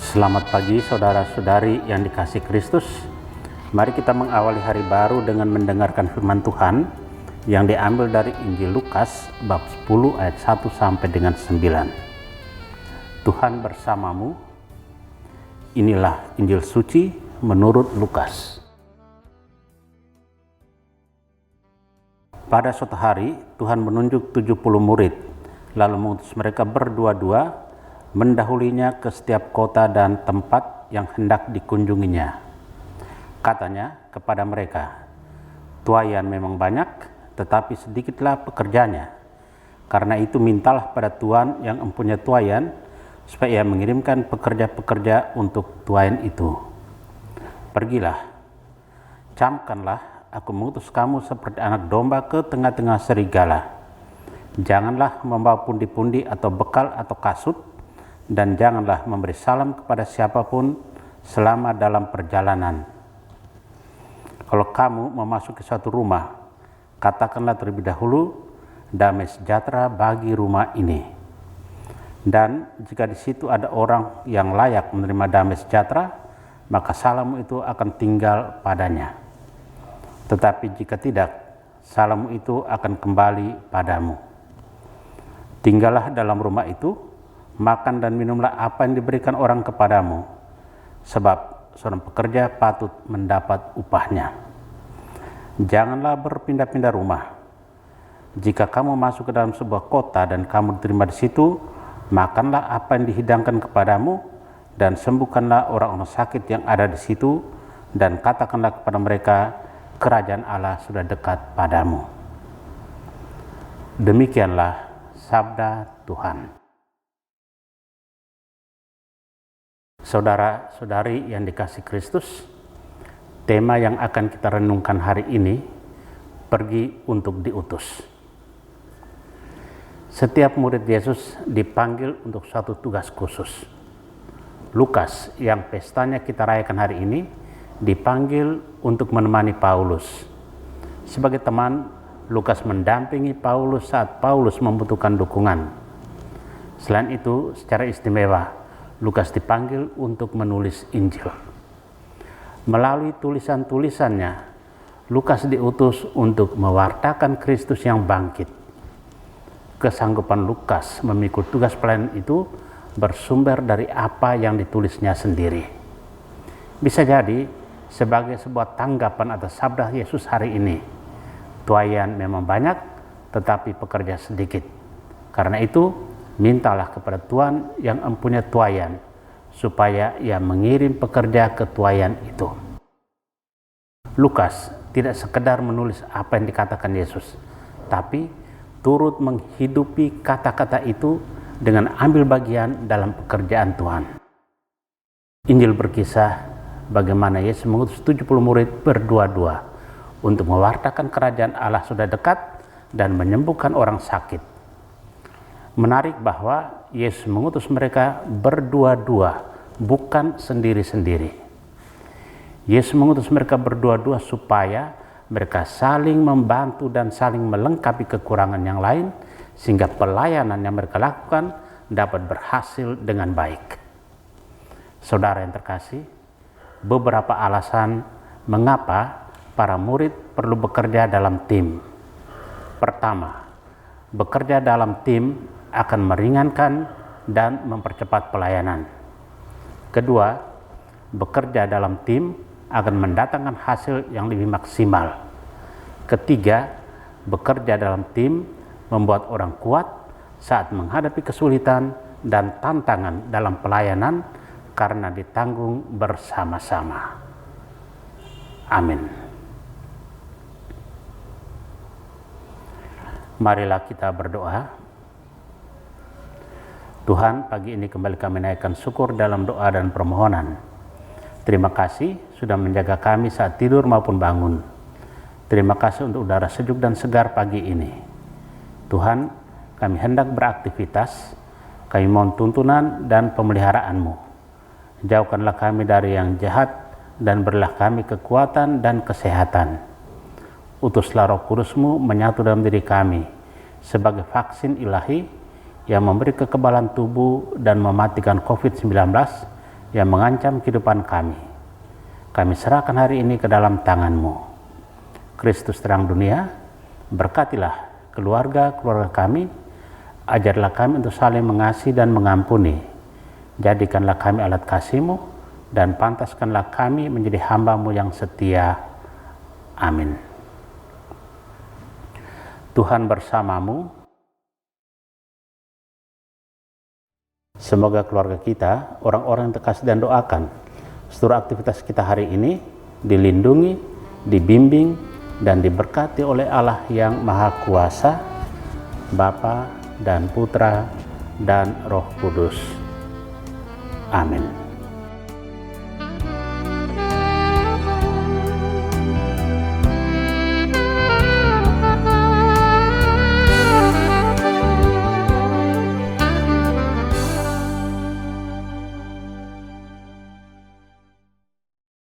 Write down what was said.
Selamat pagi saudara-saudari yang dikasihi Kristus. Mari kita mengawali hari baru dengan mendengarkan firman Tuhan yang diambil dari Injil Lukas bab 10 ayat 1 sampai dengan 9. Tuhan bersamamu. Inilah Injil suci menurut Lukas. Pada suatu hari Tuhan menunjuk 70 murid, lalu mengutus mereka berdua-dua mendahulinya ke setiap kota dan tempat yang hendak dikunjunginya. Katanya kepada mereka, "Tuaian memang banyak, tetapi sedikitlah pekerjanya. Karena itu mintalah pada Tuan yang mempunyai tuaian, supaya ia mengirimkan pekerja-pekerja untuk tuaian itu. Pergilah, camkanlah, aku mengutus kamu seperti anak domba ke tengah-tengah serigala. Janganlah membawa pundi-pundi atau bekal atau kasut, dan janganlah memberi salam kepada siapapun selama dalam perjalanan. Kalau kamu memasuki suatu rumah, katakanlah terlebih dahulu, damai sejahtera bagi rumah ini. Dan jika di situ ada orang yang layak menerima damai sejahtera, maka salammu itu akan tinggal padanya. Tetapi jika tidak, salammu itu akan kembali padamu. Tinggallah dalam rumah itu, makan dan minumlah apa yang diberikan orang kepadamu, sebab seorang pekerja patut mendapat upahnya. Janganlah berpindah-pindah rumah. Jika kamu masuk ke dalam sebuah kota dan kamu diterima di situ, makanlah apa yang dihidangkan kepadamu, dan sembuhkanlah orang-orang sakit yang ada di situ, dan katakanlah kepada mereka, kerajaan Allah sudah dekat padamu." Demikianlah sabda Tuhan. Saudara-saudari yang dikasihi Kristus, tema yang akan kita renungkan hari ini, pergi untuk diutus. Setiap murid Yesus dipanggil untuk suatu tugas khusus. Lukas yang pestanya kita rayakan hari ini dipanggil untuk menemani Paulus. Sebagai teman, Lukas mendampingi Paulus saat Paulus membutuhkan dukungan. Selain itu, secara istimewa, Lukas dipanggil untuk menulis Injil. Melalui tulisan-tulisannya, Lukas diutus untuk mewartakan Kristus yang bangkit. Kesanggupan Lukas memikul tugas pelayanan itu bersumber dari apa yang ditulisnya sendiri. Bisa jadi sebagai sebuah tanggapan atas sabda Yesus hari ini, tuaian memang banyak, tetapi pekerja sedikit. Karena itu, mintalah kepada Tuhan yang mempunyai tuaian, supaya ia mengirim pekerja ke tuaian itu. Lukas tidak sekedar menulis apa yang dikatakan Yesus, tapi turut menghidupi kata-kata itu dengan ambil bagian dalam pekerjaan Tuhan. Injil berkisah bagaimana Yesus mengutus 70 murid berdua-dua untuk mewartakan kerajaan Allah sudah dekat dan menyembuhkan orang sakit. Menarik bahwa Yesus mengutus mereka berdua-dua, bukan sendiri-sendiri. Yesus mengutus mereka berdua-dua supaya mereka saling membantu dan saling melengkapi kekurangan yang lain, sehingga pelayanan yang mereka lakukan dapat berhasil dengan baik. Saudara yang terkasih, beberapa alasan mengapa para murid perlu bekerja dalam tim. Pertama, bekerja dalam tim akan meringankan dan mempercepat pelayanan. Kedua, bekerja dalam tim akan mendatangkan hasil yang lebih maksimal. Ketiga, bekerja dalam tim membuat orang kuat saat menghadapi kesulitan dan tantangan dalam pelayanan karena ditanggung bersama-sama. Amin. Marilah kita berdoa. Tuhan, pagi ini kembali kami naikkan syukur dalam doa dan permohonan. Terima kasih sudah menjaga kami saat tidur maupun bangun. Terima kasih untuk udara sejuk dan segar pagi ini. Tuhan, kami hendak beraktivitas, kami mohon tuntunan dan pemeliharaan-Mu. Jauhkanlah kami dari yang jahat dan berilah kami kekuatan dan kesehatan. Utuslah Roh Kudus-Mu menyatu dalam diri kami sebagai vaksin ilahi yang memberi kekebalan tubuh dan mematikan COVID-19 yang mengancam kehidupan kami. Kami serahkan hari ini ke dalam tangan-Mu. Kristus terang dunia, berkatilah keluarga-keluarga kami, ajarlah kami untuk saling mengasihi dan mengampuni. Jadikanlah kami alat kasih-Mu dan pantaskanlah kami menjadi hamba-Mu yang setia. Amin. Tuhan bersamamu. Semoga keluarga kita, orang-orang yang terkasih dan doakan, seluruh aktivitas kita hari ini dilindungi, dibimbing, dan diberkati oleh Allah yang Maha Kuasa, Bapa dan Putra dan Roh Kudus. Amin.